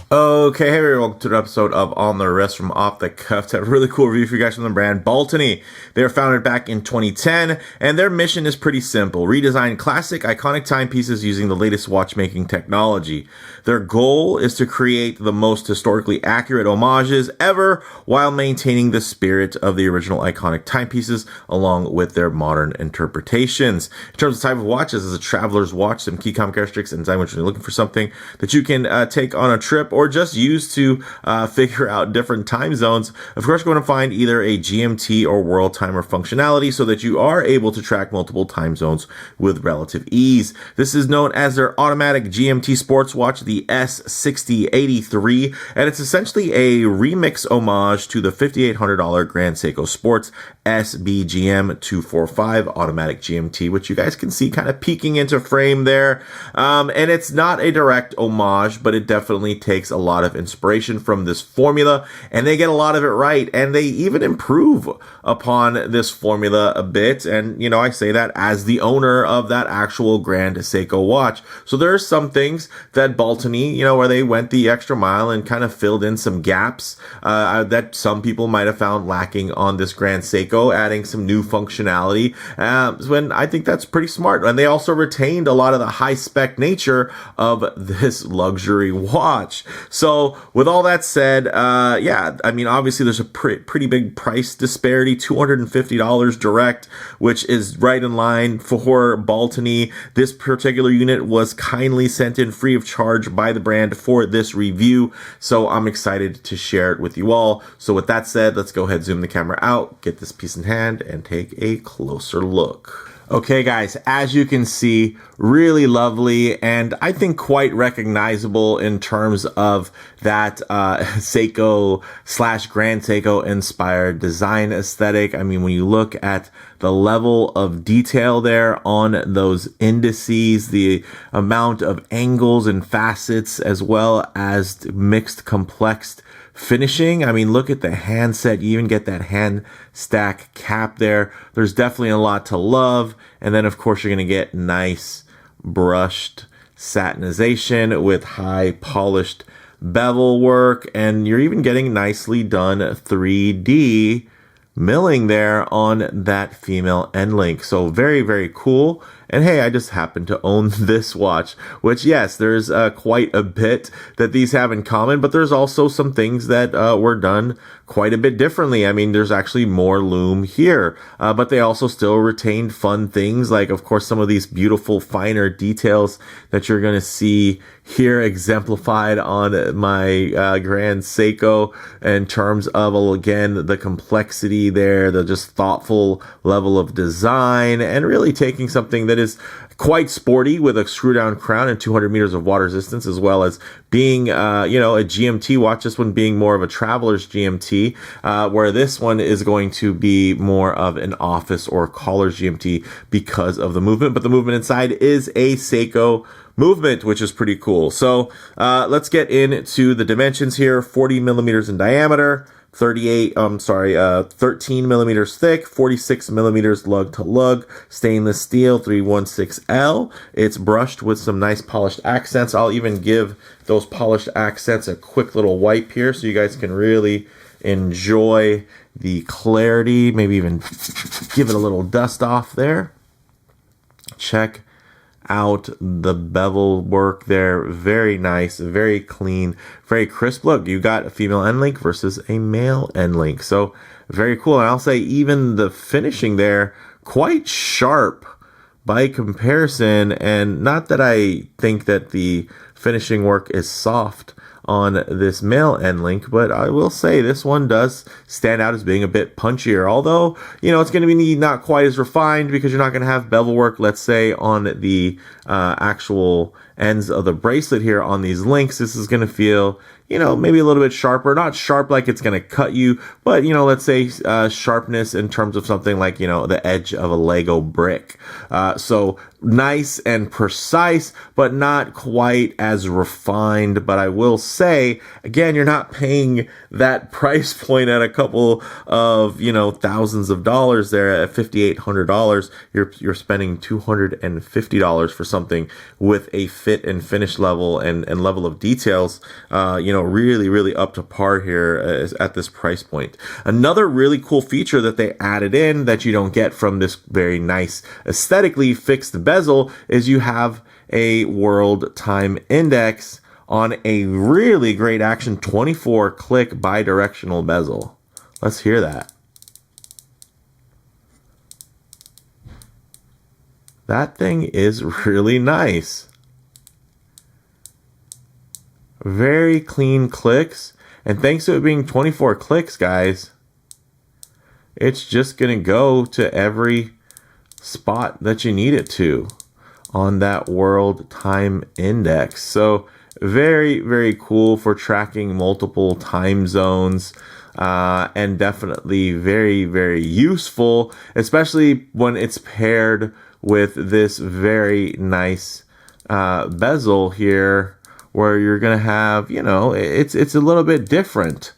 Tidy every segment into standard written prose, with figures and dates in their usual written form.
Okay, hey everyone, welcome to an episode of On the Wrist from Off the Cuff. I have a really cool review for you guys from the brand Baltany. They were founded back in 2010, and their mission is pretty simple. Redesign classic, iconic timepieces using the latest watchmaking technology. Their goal is to create the most historically accurate homages ever while maintaining the spirit of the original iconic timepieces along with their modern interpretations. In terms of type of watch, this is a traveler's watch, some key common characteristics and design when you're looking for something that you can take on a trip or just use to figure out different time zones. Of course, you're going to find either a GMT or world timer functionality so that you are able to track multiple time zones with relative ease. This is known as their automatic GMT sports watch, the S6083, and it's essentially a remix homage to the $5,800 Grand Seiko Sports SBGM245 automatic GMT, which you guys can see kind of peeking into frame there. And it's not a direct homage, but it definitely takes a lot of inspiration from this formula, and they get a lot of it right, and they even improve upon this formula a bit. And you know, I say that as the owner of that actual Grand Seiko watch. So there are some things that Baltany, you know, where they went the extra mile and kind of filled in some gaps that some people might have found lacking on this Grand Seiko, adding some new functionality. When I think that's pretty smart. And they also retained a lot of the high spec nature of this luxury watch. So with all that said, yeah, I mean, obviously there's a pretty big price disparity, $250 direct, which is right in line for Baltany. This particular unit was kindly sent in free of charge by the brand for this review. So I'm excited to share it with you all. So with that said, let's go ahead, zoom the camera out, get this piece in hand, and take a closer look. Okay guys, as you can see, really lovely and I think quite recognizable in terms of that Seiko / Grand Seiko inspired design aesthetic. I mean, when you look at the level of detail there on those indices, the amount of angles and facets, as well as mixed complex finishing. I mean, look at the handset. You even get that hand stack cap there. There's definitely a lot to love. And then, of course, you're going to get nice brushed satinization with high polished bevel work. And you're even getting nicely done 3D milling there on that female end link. So very, very cool. And hey, I just happen to own this watch, which yes, there's quite a bit that these have in common, but there's also some things that were done quite a bit differently. I mean, there's actually more Lume here, but they also still retained fun things like, of course, some of these beautiful finer details that you're going to see here exemplified on my Grand Seiko in terms of, again, the complexity there, the just thoughtful level of design, and really taking something that is quite sporty with a screw down crown and 200 meters of water resistance, as well as being, you know, a GMT watch, this one being more of a traveler's GMT, where this one is going to be more of an office or caller's GMT because of the movement, but the movement inside is a Seiko movement, which is pretty cool. So let's get into the dimensions here. 40 millimeters in diameter, 13 millimeters thick, 46 millimeters lug to lug, stainless steel 316L. It's brushed with some nice polished accents. I'll even give those polished accents a quick little wipe here so you guys can really enjoy the clarity, maybe even give it a little dust off there. Check out the bevel work there. Very nice, very clean, very crisp look. You got a female end link versus a male end link. So very cool. And I'll say even the finishing there, quite sharp by comparison. And not that I think that the finishing work is soft on this male end link, but I will say this one does stand out as being a bit punchier, although, you know, it's going to be not quite as refined because you're not going to have bevel work, let's say, on the actual ends of the bracelet here on these links. This is going to feel, you know, maybe a little bit sharper, not sharp like it's going to cut you, but, you know, let's say sharpness in terms of something like, you know, the edge of a Lego brick. So nice and precise, but not quite as refined. But I will say, again, you're not paying that price point at a couple of, you know, thousands of dollars there at $5,800. You're spending $250 for something with a fit and finish level and level of details, you know, really up to par here at this price point. Another really cool feature that they added in that you don't get from this very nice aesthetically fixed bezel is you have a world time index on a really great action 24 click bidirectional bezel. Let's hear that. That thing is really nice. Very clean clicks. And thanks to it being 24 clicks, guys, it's just going to go to every spot that you need it to on that world time index. So very cool for tracking multiple time zones. And definitely very useful, especially when it's paired with this very nice bezel here, where you're gonna have, you know, it's a little bit different,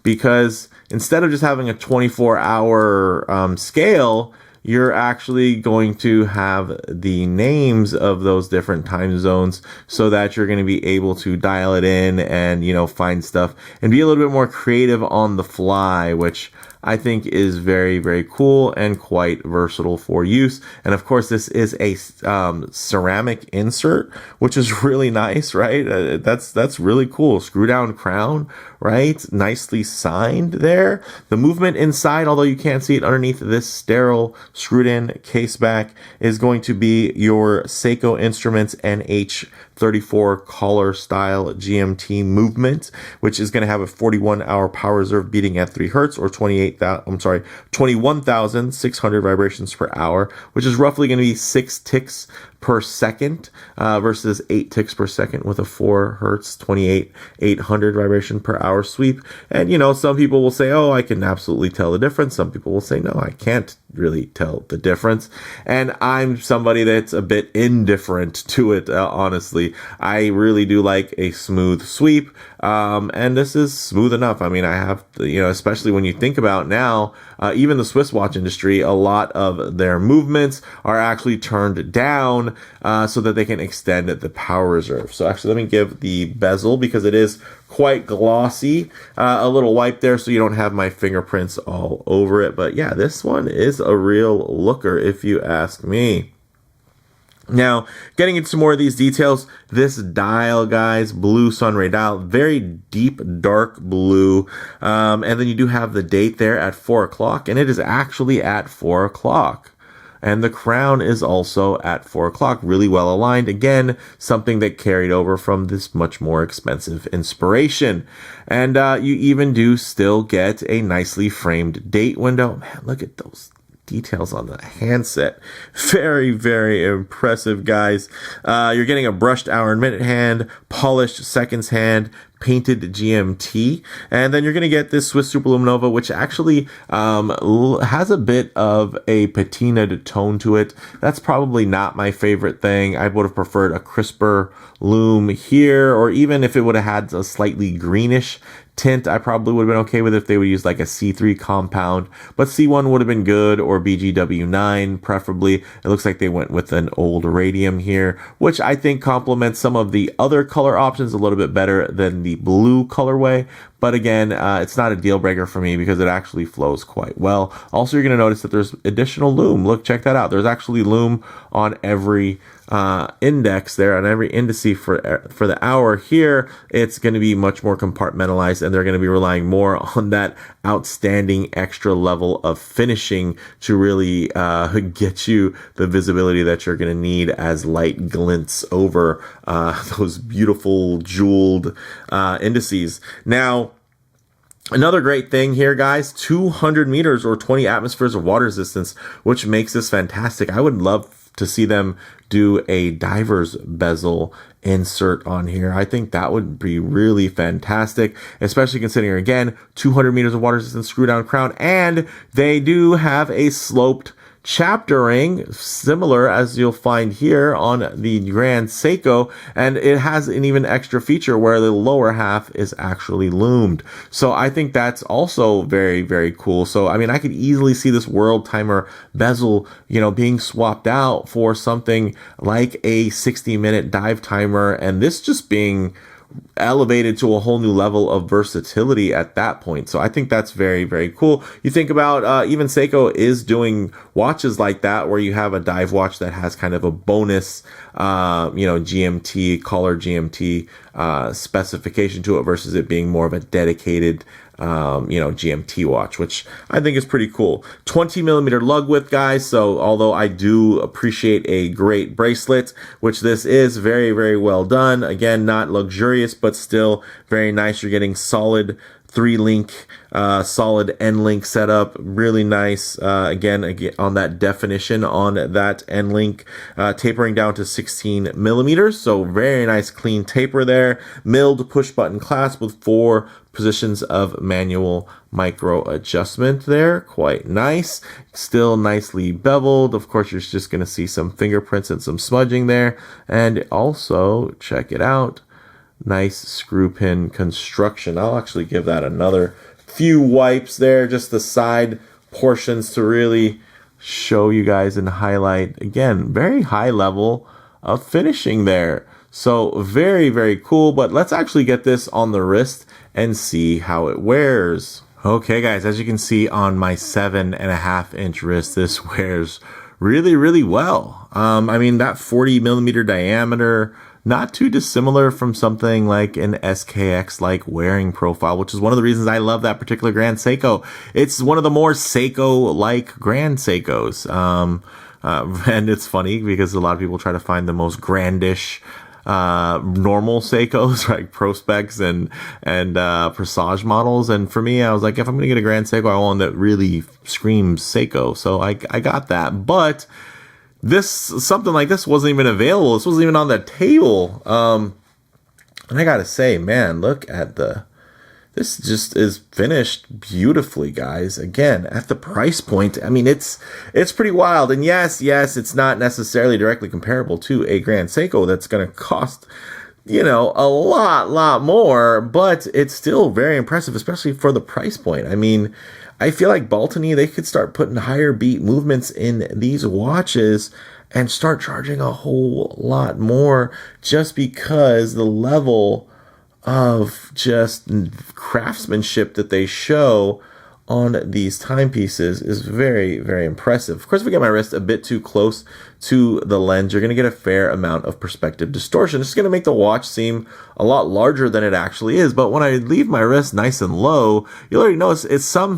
because instead of just having a 24-hour scale, you're actually going to have the names of those different time zones, so that you're going to be able to dial it in and, you know, find stuff and be a little bit more creative on the fly, which I think is very cool and quite versatile for use. And of course, this is a ceramic insert, which is really nice, right? That's really cool. Screw down crown, right? Nicely signed there. The movement inside, although you can't see it underneath this sterile screwed in case back, is going to be your Seiko Instruments NH34 collar style GMT movement, which is going to have a 41-hour power reserve beating at 3 hertz or 21,600 vibrations per hour, which is roughly going to be 6 ticks per second versus 8 ticks per second with a 4 hertz, 28,800 vibration per hour sweep. And, you know, some people will say, oh, I can absolutely tell the difference. Some people will say, no, I can't really tell the difference. And I'm somebody that's a bit indifferent to it, honestly. I really do like a smooth sweep. And this is smooth enough. I mean, I have, you know, especially when you think about now, even the Swiss watch industry, a lot of their movements are actually turned down so that they can extend the power reserve. So actually, let me give the bezel, because it is quite glossy, a little wipe there so you don't have my fingerprints all over it. But yeah, this one is a real looker, if you ask me. Now, getting into more of these details, this dial, guys, blue sunray dial, very deep, dark blue. And then you do have the date there at 4 o'clock, and it is actually at 4 o'clock. And the crown is also at 4 o'clock, really well aligned. Again, something that carried over from this much more expensive inspiration. And you even do still get a nicely framed date window. Man, look at those details on the handset. Very impressive, guys. You're getting a brushed hour and minute hand, polished seconds hand, painted GMT, and then you're going to get this Swiss Superluminova, which actually has a bit of a patinaed tone to it. That's probably not my favorite thing. I would have preferred a crisper Lume here, or even if it would have had a slightly greenish tint, I probably would have been okay with it if they would use like a C3 compound, but C1 would have been good, or BGW9 preferably. It looks like they went with an old radium here, which I think complements some of the other color options a little bit better than the blue colorway. But again, it's not a deal breaker for me because it actually flows quite well. Also, you're going to notice that there's additional Lume. Look, check that out. There's actually Lume on every index there, on every indice for the hour. Here, it's going to be much more compartmentalized, and they're going to be relying more on that outstanding extra level of finishing to really get you the visibility that you're going to need as light glints over those beautiful jeweled indices. Now, another great thing here, guys, 200 meters or 20 atmospheres of water resistance, which makes this fantastic. I would love to see them do a diver's bezel insert on here. I think that would be really fantastic, especially considering, again, 200 meters of water resistance screw down crown, and they do have a sloped chaptering, similar as you'll find here on the Grand Seiko, and it has an even extra feature where the lower half is actually loomed. So I think that's also very, very cool. So I mean, I could easily see this world timer bezel, you know, being swapped out for something like a 60-minute dive timer, and this just being elevated to a whole new level of versatility at that point. So I think that's very, very cool. You think about even Seiko is doing watches like that, where you have a dive watch that has kind of a bonus, GMT, collar GMT specification to it versus it being more of a dedicated GMT watch, which I think is pretty cool. 20 millimeter lug width, guys. So although I do appreciate a great bracelet, which this is very, very well done. Again, not luxurious, but still very nice. You're getting solid 3-link, solid N-link setup, really nice. Again, on that definition on that N-link, tapering down to 16 millimeters. So very nice, clean taper there. Milled push button clasp with 4 positions of manual micro adjustment there. Quite nice. Still nicely beveled. Of course, you're just going to see some fingerprints and some smudging there. And also, check it out. Nice screw pin construction. I'll actually give that another few wipes there, just the side portions to really show you guys and highlight. Again, very high level of finishing there. So very, very cool. But let's actually get this on the wrist and see how it wears. Okay, guys, as you can see on my 7.5-inch wrist, this wears really, really well. I mean, that 40 millimeter diameter, not too dissimilar from something like an SKX-like wearing profile, which is one of the reasons I love that particular Grand Seiko. It's one of the more Seiko-like Grand Seikos. And it's funny because a lot of people try to find the most grandish normal Seikos, like Prospex and Presage models. And for me, I was like, if I'm going to get a Grand Seiko, I want one that really screams Seiko. So I got that. But something like this wasn't even available. This wasn't even on the table. And I gotta say, man, look at this just is finished beautifully, guys. Again, at the price point, I mean, it's pretty wild. And yes, it's not necessarily directly comparable to a Grand Seiko that's gonna cost, a lot more, but it's still very impressive, especially for the price point. I mean, I feel like Baltany, they could start putting higher beat movements in these watches and start charging a whole lot more, just because the level of just craftsmanship that they show on these timepieces is very, very impressive. Of course, if I get my wrist a bit too close to the lens, you're going to get a fair amount of perspective distortion. It's going to make the watch seem a lot larger than it actually is. But when I leave my wrist nice and low, you'll already notice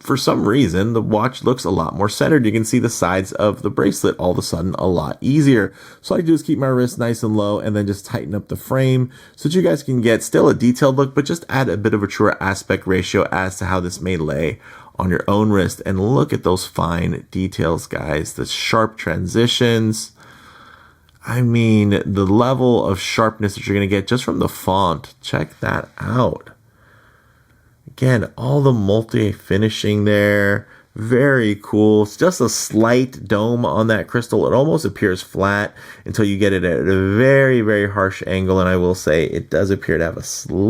for some reason, the watch looks a lot more centered. You can see the sides of the bracelet all of a sudden a lot easier. So all I do is keep my wrist nice and low and then just tighten up the frame so that you guys can get still a detailed look, but just add a bit of a truer aspect ratio as to how this may lay on your own wrist. And look at those fine details, guys. The sharp transitions. I mean, the level of sharpness that you're going to get just from the font. Check that out. Again, all the multi-finishing there. Very cool. It's just a slight dome on that crystal. It almost appears flat until you get it at a very, very harsh angle. And I will say it does appear to have a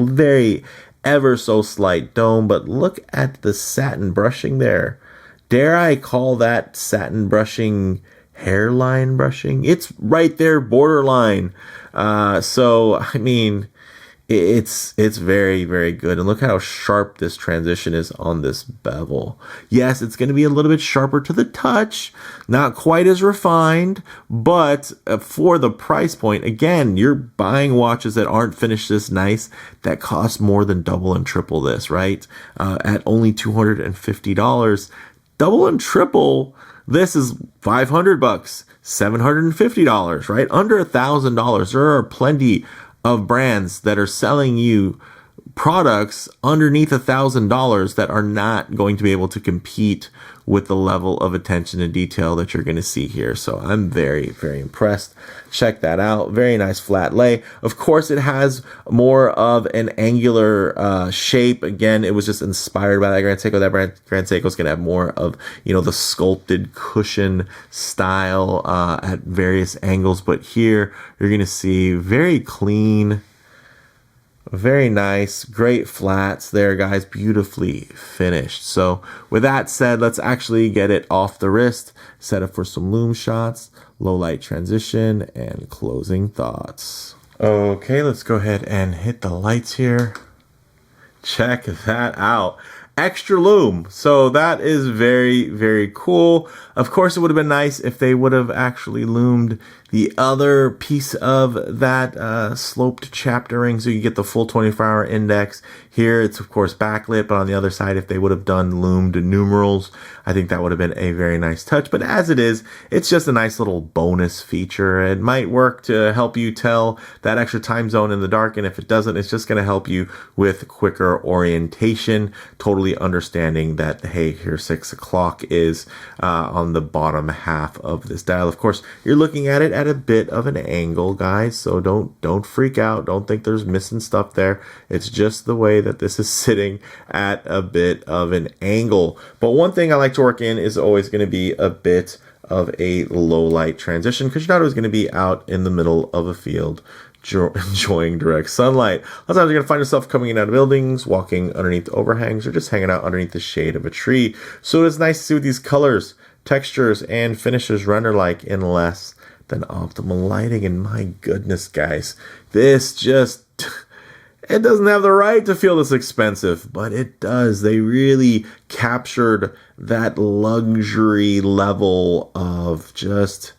very ever so slight dome, but look at the satin brushing there. Dare I call that satin brushing hairline brushing? It's right there, borderline. So I mean, it's very, very good. And look how sharp this transition is on this bevel. Yes, it's going to be a little bit sharper to the touch, not quite as refined, but for the price point, again, you're buying watches that aren't finished this nice that cost more than double and triple this, right? At only $250. Double and triple, this is $500, $750, right? Under $1,000. There are plenty of brands that are selling you products underneath $1,000 that are not going to be able to compete with the level of attention to detail that you're going to see here. So I'm very, very impressed. Check that out. Very nice flat lay. Of course, it has more of an angular shape. Again, it was just inspired by that Grand Seiko. That Grand Seiko is going to have more of, you know, the sculpted cushion style at various angles. But here you're going to see very clean, very nice, great flats there, guys, beautifully finished. So with that said, let's actually get it off the wrist, set up for some Lume shots, low light transition, and closing thoughts. Okay, let's go ahead and hit the lights here. Check that out. Extra Lume. So that is very, very cool. Of course, it would have been nice if they would have actually loomed the other piece of that sloped chapter ring, so you get the full 24-hour index. Here, it's of course backlit, but on the other side, if they would have done loomed numerals, I think that would have been a very nice touch. But as it is, it's just a nice little bonus feature. It might work to help you tell that extra time zone in the dark, and if it doesn't, it's just going to help you with quicker orientation, totally understanding that, hey, here 6 o'clock is on the bottom half of this dial. Of course, you're looking at it at a bit of an angle, guys, so don't freak out. Don't think there's missing stuff there. It's just the way that this is sitting at a bit of an angle. But one thing I like to work in is always going to be a bit of a low light transition, because you're not always going to be out in the middle of a field enjoying direct sunlight. A lot of times you're going to find yourself coming in out of buildings, walking underneath overhangs, or just hanging out underneath the shade of a tree. So it's nice to see what these colors, textures, and finishes render like in less than optimal lighting. And my goodness, guys, this just... it doesn't have the right to feel this expensive, but it does. They really captured that luxury level of just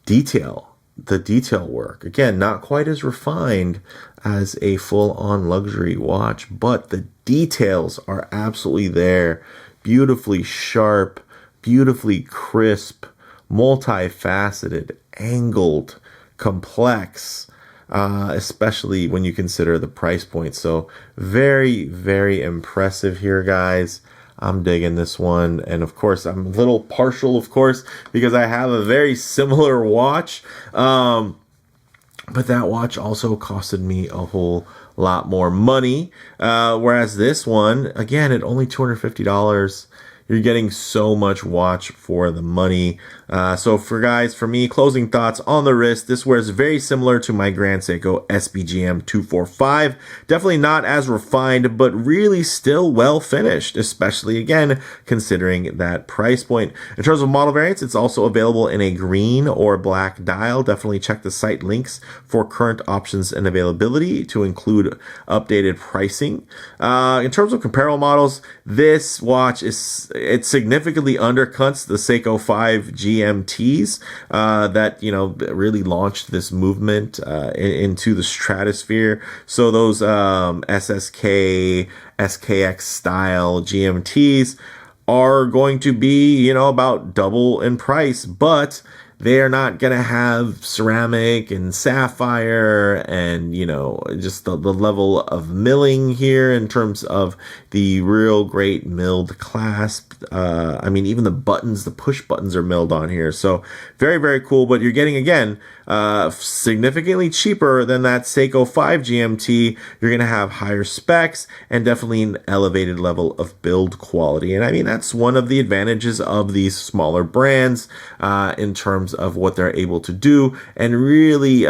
detail. The detail work, again, not quite as refined as a full-on luxury watch, but the details are absolutely there. Beautifully sharp, beautifully crisp, multifaceted, angled, complex, especially when you consider the price point. So very, very impressive here, guys. I'm digging this one. And of course, I'm a little partial, of course, because I have a very similar watch. But that watch also costed me a whole lot more money. Whereas this one, again, at only $250, you're getting so much watch for the money. So for me, closing thoughts on the wrist, this wears very similar to my Grand Seiko SBGM245. Definitely not as refined, but really still well finished, especially again, considering that price point. In terms of model variants, it's also available in a green or black dial. Definitely check the site links for current options and availability to include updated pricing. In terms of comparable models, this watch it significantly undercuts the Seiko 5 GMTs that, you know, really launched this movement into the stratosphere. So those SSK, SKX style GMTs are going to be, you know, about double in price, but they are not going to have ceramic and sapphire and, you know, just the level of milling here in terms of the real great milled clasp. I mean, even the buttons, the push buttons are milled on here. So very, very cool. But you're getting, again, significantly cheaper than that Seiko 5 GMT. You're going to have higher specs and definitely an elevated level of build quality. And I mean, that's one of the advantages of these smaller brands in terms of what they're able to do, and really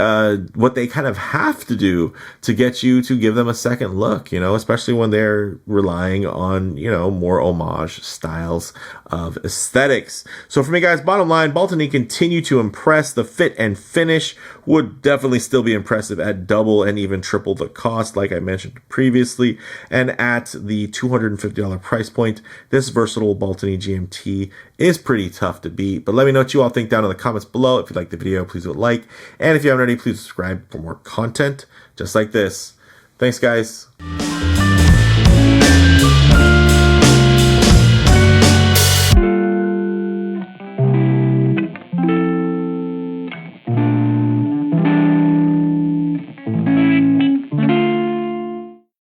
what they kind of have to do to get you to give them a second look, you know, especially when they're relying on, you know, more homage styles of aesthetics. So for me, guys, bottom line, Baltany continue to impress. The fit and finish would definitely still be impressive at double and even triple the cost, like I mentioned previously. And at the $250 price point, this versatile Baltany GMT is pretty tough to beat. But let me know what you all think down in the comments below. If you like the video, please do a like. And if you haven't already, please subscribe for more content just like this. Thanks, guys.